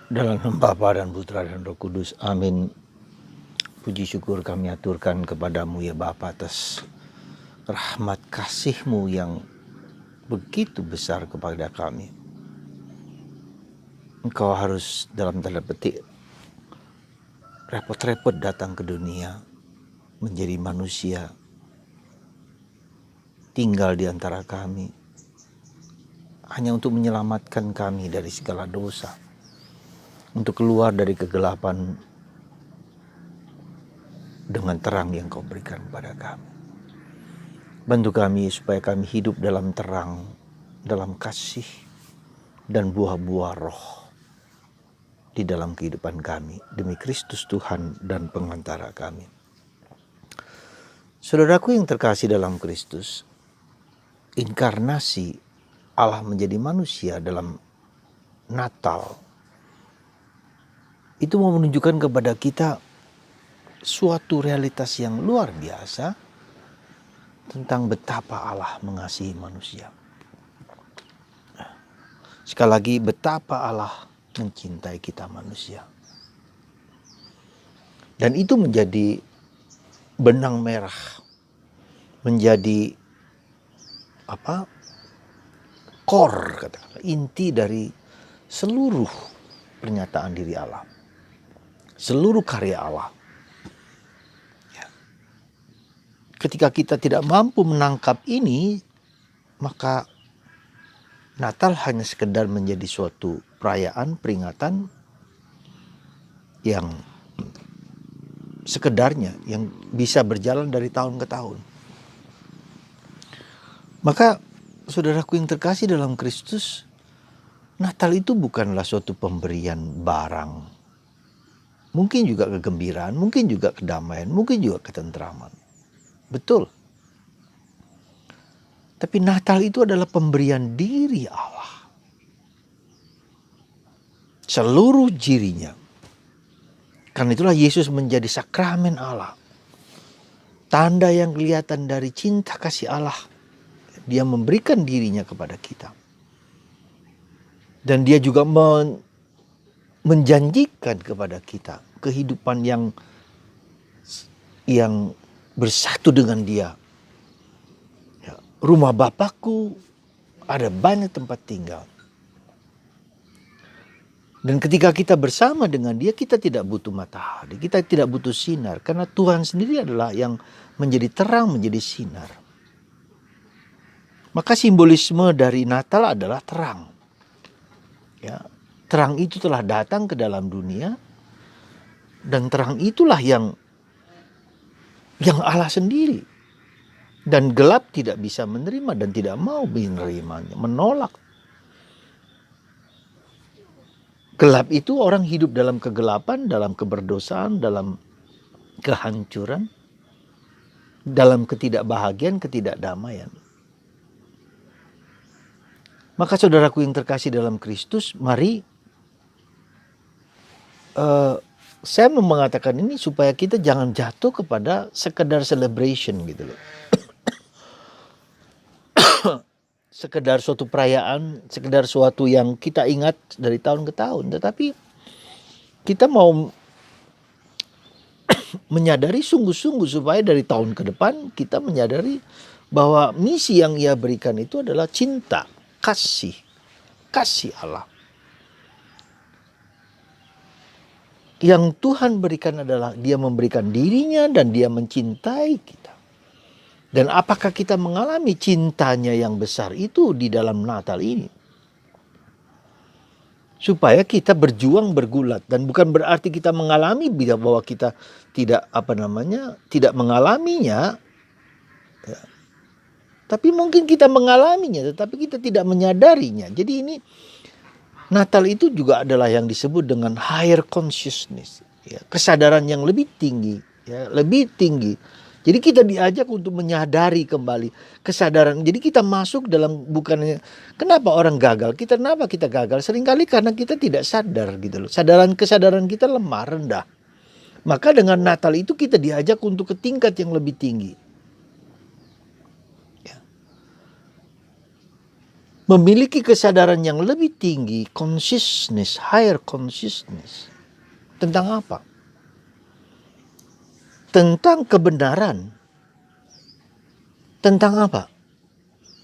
Dalam nama Bapa dan Putra dan Roh Kudus, amin. Puji syukur kami aturkan kepadamu ya Bapa atas rahmat kasih-Mu yang begitu besar kepada kami. Engkau harus dalam tanda petik repot-repot datang ke dunia, menjadi manusia, tinggal di antara kami, hanya untuk menyelamatkan kami dari segala dosa, untuk keluar dari kegelapan dengan terang yang Kau berikan kepada kami. Bantu kami supaya kami hidup dalam terang, dalam kasih, dan buah-buah roh di dalam kehidupan kami. Demi Kristus Tuhan dan pengantara kami. Saudaraku yang terkasih dalam Kristus, inkarnasi Allah menjadi manusia dalam Natal, itu mau menunjukkan kepada kita suatu realitas yang luar biasa tentang betapa Allah mengasihi manusia. Sekali lagi, betapa Allah mencintai kita manusia. Dan itu menjadi benang merah, menjadi core, katakanlah, inti dari seluruh pernyataan diri Allah, seluruh karya Allah. Ketika kita tidak mampu menangkap ini, maka Natal hanya sekedar menjadi suatu perayaan, peringatan yang sekedarnya, yang bisa berjalan dari tahun ke tahun. Maka saudaraku yang terkasih dalam Kristus, Natal itu bukanlah suatu pemberian barang. Mungkin juga kegembiraan, mungkin juga kedamaian, mungkin juga ketentraman. Betul. Tapi Natal itu adalah pemberian diri Allah. Seluruh dirinya. Karena itulah Yesus menjadi sakramen Allah. Tanda yang kelihatan dari cinta kasih Allah. Dia memberikan dirinya kepada kita. Dan dia juga menjanjikan kepada kita kehidupan yang bersatu dengan dia. Ya, rumah Bapakku ada banyak tempat tinggal. Dan ketika kita bersama dengan dia, kita tidak butuh matahari, kita tidak butuh sinar. Karena Tuhan sendiri adalah yang menjadi terang, menjadi sinar. Maka simbolisme dari Natal adalah terang. Ya, terang itu telah datang ke dalam dunia. Dan terang itulah yang Allah sendiri. Dan gelap tidak bisa menerima dan tidak mau menerimanya, menolak. Gelap itu orang hidup dalam kegelapan, dalam keberdosaan, dalam kehancuran, dalam ketidakbahagiaan, ketidakdamaian. Maka saudaraku yang terkasih dalam Kristus, mari saya mau mengatakan ini supaya kita jangan jatuh kepada sekedar celebration gitu loh. Sekedar suatu perayaan, sekedar suatu yang kita ingat dari tahun ke tahun. Tetapi kita mau menyadari sungguh-sungguh supaya dari tahun ke depan kita menyadari bahwa misi yang Ia berikan itu adalah cinta, kasih Allah. Yang Tuhan berikan adalah Dia memberikan dirinya dan Dia mencintai kita. Dan apakah kita mengalami cintanya yang besar itu di dalam Natal ini? Supaya kita berjuang bergulat. Dan bukan berarti kita mengalami bahwa kita tidak tidak mengalaminya. Ya. Tapi mungkin kita mengalaminya tetapi kita tidak menyadarinya. Jadi ini Natal itu juga adalah yang disebut dengan higher consciousness, ya, kesadaran yang lebih tinggi, ya, lebih tinggi. Jadi kita diajak untuk menyadari kembali kesadaran. Jadi kita masuk dalam bukannya kenapa orang gagal? Kenapa kita gagal? Seringkali karena kita tidak sadar gitu loh. Kesadaran kita lemah, rendah. Maka dengan Natal itu kita diajak untuk ke tingkat yang lebih tinggi. memiliki kesadaran yang lebih tinggi, consciousness, higher consciousness. Tentang apa? Tentang kebenaran. Tentang apa?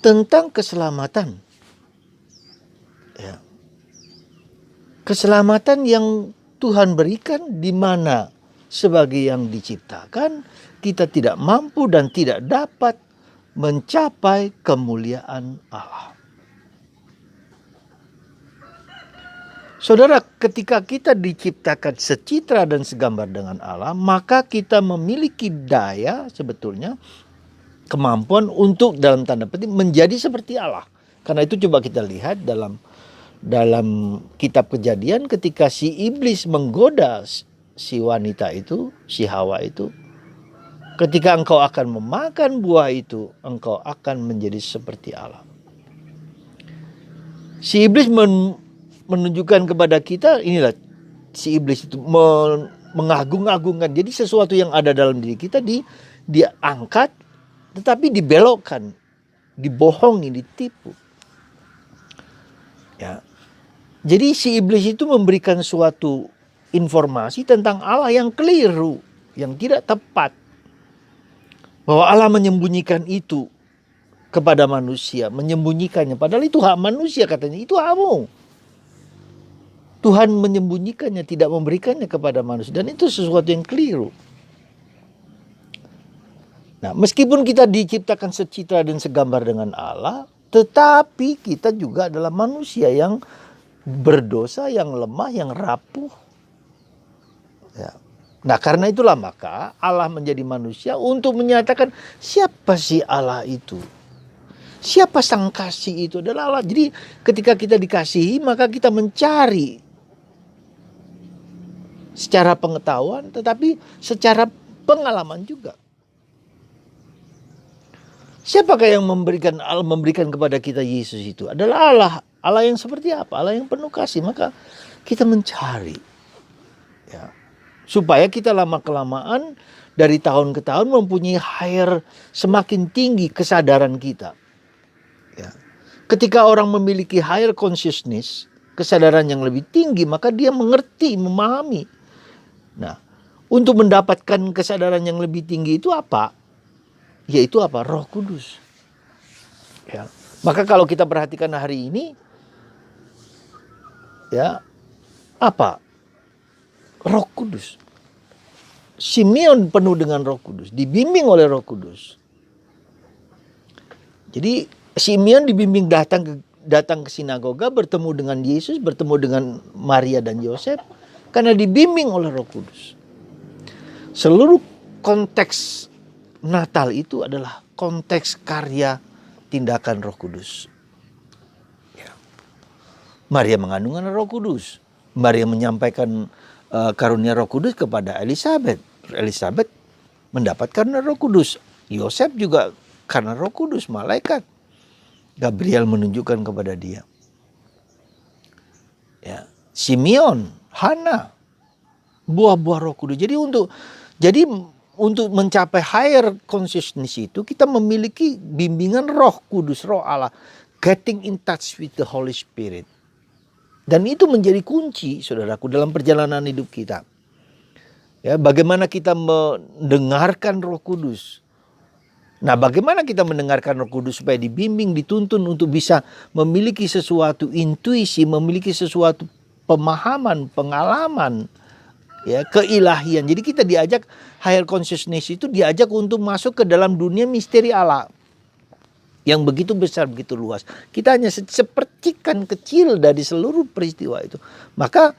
Tentang keselamatan. Ya. Keselamatan yang Tuhan berikan, di mana sebagai yang diciptakan kita tidak mampu dan tidak dapat mencapai kemuliaan Allah. Saudara, ketika kita diciptakan secitra dan segambar dengan Allah, maka kita memiliki daya sebetulnya, kemampuan untuk dalam tanda petik menjadi seperti Allah. Karena itu coba kita lihat dalam kitab Kejadian, ketika si iblis menggoda si wanita itu, si Hawa itu, ketika engkau akan memakan buah itu, engkau akan menjadi seperti Allah. Si iblis menunjukkan kepada kita, inilah si iblis itu mengagung-agungkan. Jadi sesuatu yang ada dalam diri kita diangkat, tetapi dibelokkan, dibohongi, ditipu. Ya. Jadi si iblis itu memberikan suatu informasi tentang Allah yang keliru, yang tidak tepat. Bahwa Allah menyembunyikan itu kepada manusia, menyembunyikannya. Padahal itu hak manusia, katanya, itu hakmu. Tuhan menyembunyikannya, tidak memberikannya kepada manusia. Dan itu sesuatu yang keliru. Nah, meskipun kita diciptakan secitra dan segambar dengan Allah, tetapi kita juga adalah manusia yang berdosa, yang lemah, yang rapuh. Ya. Nah, karena itulah maka Allah menjadi manusia untuk menyatakan siapa sih Allah itu. Siapa sang kasih itu adalah Allah. Jadi ketika kita dikasihi, maka kita mencari secara pengetahuan, tetapi secara pengalaman juga. Siapakah yang memberikan kepada kita Yesus itu? Adalah Allah. Allah yang seperti apa? Allah yang penuh kasih. Maka kita mencari. Ya. Supaya kita lama-kelamaan dari tahun ke tahun mempunyai semakin tinggi kesadaran kita. Ya. Ketika orang memiliki higher consciousness, kesadaran yang lebih tinggi, maka dia mengerti, memahami. Nah, untuk mendapatkan kesadaran yang lebih tinggi itu apa? Yaitu apa? Roh Kudus. Ya. Maka kalau kita perhatikan hari ini, ya, apa? Roh Kudus. Simeon penuh dengan Roh Kudus, dibimbing oleh Roh Kudus. Jadi Simeon dibimbing datang ke sinagoga, bertemu dengan Yesus, bertemu dengan Maria dan Yosef, karena dibimbing oleh Roh Kudus. Seluruh konteks Natal itu adalah konteks karya tindakan Roh Kudus. Ya. Maria mengandung Roh Kudus. Maria menyampaikan karunia Roh Kudus kepada Elizabeth. Elizabeth mendapatkan Roh Kudus. Yosef juga karena Roh Kudus, malaikat Gabriel menunjukkan kepada dia. Ya, Simeon, Hana, buah-buah Roh Kudus. Jadi untuk mencapai higher consciousness itu kita memiliki bimbingan Roh Kudus, Roh Allah, getting in touch with the Holy Spirit. Dan itu menjadi kunci, saudaraku, dalam perjalanan hidup kita. Ya, bagaimana kita mendengarkan Roh Kudus. Nah, bagaimana kita mendengarkan Roh Kudus supaya dibimbing, dituntun untuk bisa memiliki sesuatu intuisi, memiliki sesuatu pemahaman, pengalaman, ya, keilahian. Jadi kita diajak, higher consciousness itu diajak untuk masuk ke dalam dunia misteri Allah yang begitu besar, begitu luas. Kita hanya sepercikan kecil dari seluruh peristiwa itu. Maka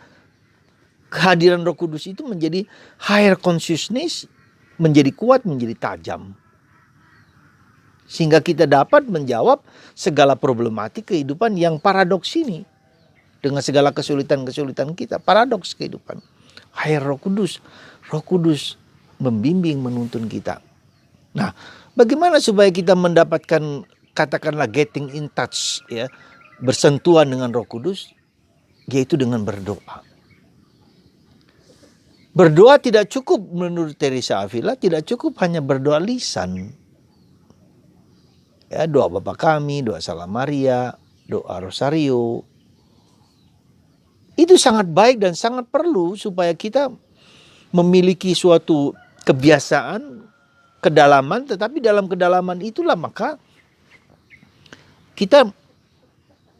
kehadiran Roh Kudus itu menjadi higher consciousness, menjadi kuat, menjadi tajam. Sehingga kita dapat menjawab segala problematik kehidupan yang paradoks ini. Dengan segala kesulitan-kesulitan kita, paradoks kehidupan. Higher Roh Kudus membimbing, menuntun kita. Nah, bagaimana supaya kita mendapatkan, katakanlah, getting in touch, ya, bersentuhan dengan Roh Kudus, yaitu dengan berdoa. Berdoa tidak cukup menurut Teresa Avila, tidak cukup hanya berdoa lisan. Ya, doa Bapa Kami, doa Salam Maria, doa rosario. Itu sangat baik dan sangat perlu supaya kita memiliki suatu kebiasaan, kedalaman, tetapi dalam kedalaman itulah maka kita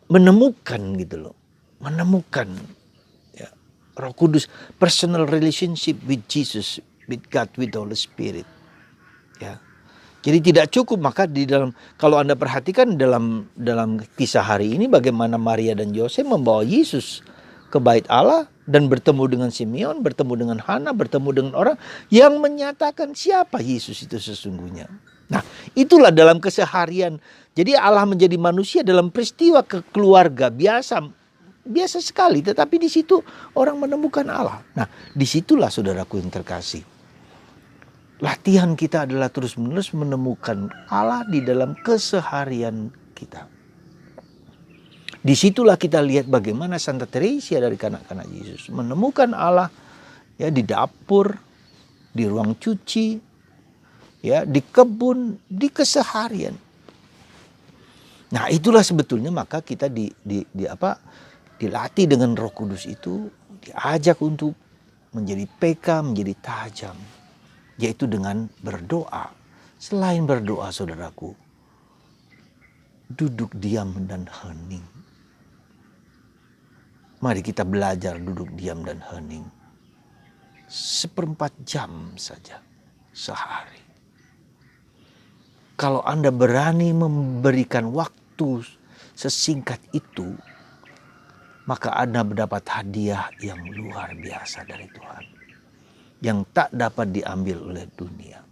menemukan gitu loh. Menemukan ya, Roh Kudus, personal relationship with Jesus, with God, with the Holy Spirit. Ya. Jadi tidak cukup, maka di dalam, kalau Anda perhatikan dalam kisah hari ini bagaimana Maria dan Yosef membawa Yesus ke bait Allah dan bertemu dengan Simeon, bertemu dengan Hana, bertemu dengan orang yang menyatakan siapa Yesus itu sesungguhnya. Nah, itulah dalam keseharian. Jadi Allah menjadi manusia dalam peristiwa keluarga biasa sekali, tetapi di situ orang menemukan Allah. Nah, disitulah saudaraku yang terkasih. Latihan kita adalah terus-menerus menemukan Allah di dalam keseharian kita. Disitulah kita lihat bagaimana Santa Teresia dari kanak-kanak Yesus menemukan Allah ya di dapur, di ruang cuci, ya di kebun, di keseharian. Nah, itulah sebetulnya maka kita dilatih dengan Roh Kudus itu, diajak untuk menjadi peka, menjadi tajam, yaitu dengan berdoa. Selain berdoa, saudaraku, duduk diam dan hening. Mari kita belajar duduk diam dan hening. 1/4 jam saja sehari. Kalau Anda berani memberikan waktu sesingkat itu, maka Anda mendapat hadiah yang luar biasa dari Tuhan, yang tak dapat diambil oleh dunia.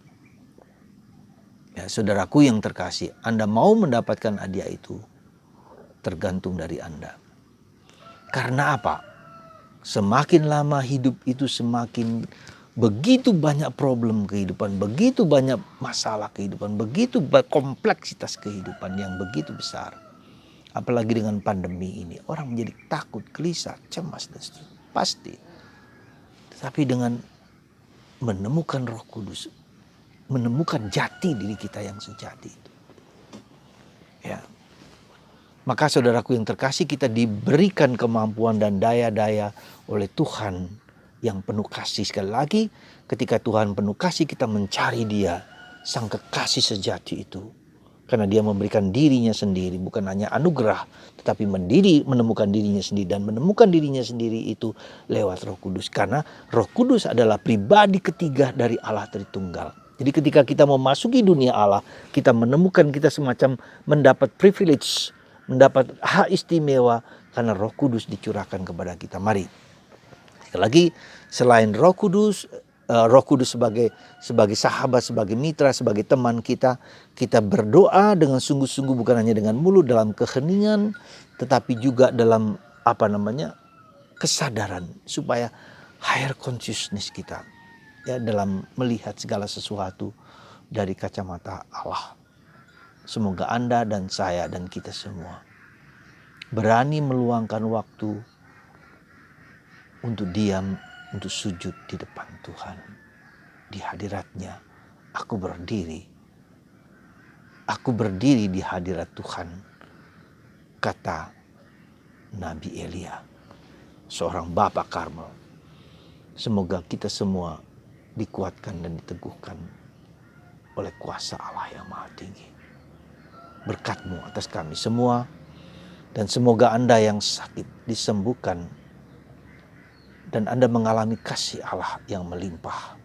Ya, saudaraku yang terkasih, Anda mau mendapatkan hadiah itu tergantung dari Anda. Karena apa? Semakin lama hidup itu semakin begitu banyak problem kehidupan, begitu banyak masalah kehidupan, begitu kompleksitas kehidupan yang begitu besar. Apalagi dengan pandemi ini, orang menjadi takut, gelisah, cemas dan seterusnya. Pasti. Tetapi dengan menemukan Roh Kudus, menemukan jati diri kita yang sejati itu. Ya. Maka saudaraku yang terkasih, kita diberikan kemampuan dan daya-daya oleh Tuhan yang penuh kasih. Sekali lagi, ketika Tuhan penuh kasih, kita mencari Dia, Sang Kekasih sejati itu. Karena Dia memberikan dirinya sendiri, bukan hanya anugerah, tetapi menemukan dirinya sendiri. Dan menemukan dirinya sendiri itu lewat Roh Kudus. Karena Roh Kudus adalah pribadi ketiga dari Allah Tritunggal. Jadi ketika kita memasuki dunia Allah, kita menemukan kita semacam mendapat privilege, mendapat hak istimewa karena Roh Kudus dicurahkan kepada kita. Mari. Sekali lagi, selain Roh Kudus sebagai sahabat, sebagai mitra, sebagai teman kita berdoa dengan sungguh-sungguh, bukan hanya dengan mulut dalam keheningan, tetapi juga dalam kesadaran supaya higher consciousness kita ya dalam melihat segala sesuatu dari kacamata Allah. Semoga Anda dan saya dan kita semua berani meluangkan waktu untuk diam, untuk sujud di depan Tuhan. Di hadirat-Nya, aku berdiri di hadirat Tuhan, kata Nabi Elia, seorang Bapa Karmel. Semoga kita semua dikuatkan dan diteguhkan oleh kuasa Allah yang Maha Tinggi. Berkat-Mu atas kami semua, dan semoga Anda yang sakit disembuhkan, dan Anda mengalami kasih Allah yang melimpah,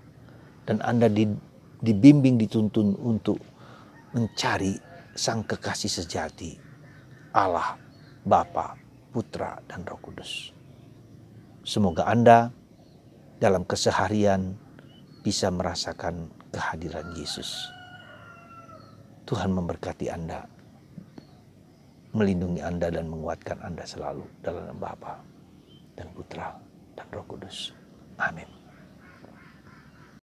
dan Anda dibimbing, dituntun untuk mencari Sang Kekasih sejati, Allah, Bapa, Putra, dan Roh Kudus. Semoga Anda dalam keseharian bisa merasakan kehadiran Yesus. Tuhan memberkati Anda, melindungi Anda dan menguatkan Anda selalu dalam Bapa dan Putra dan Roh Kudus. Amin.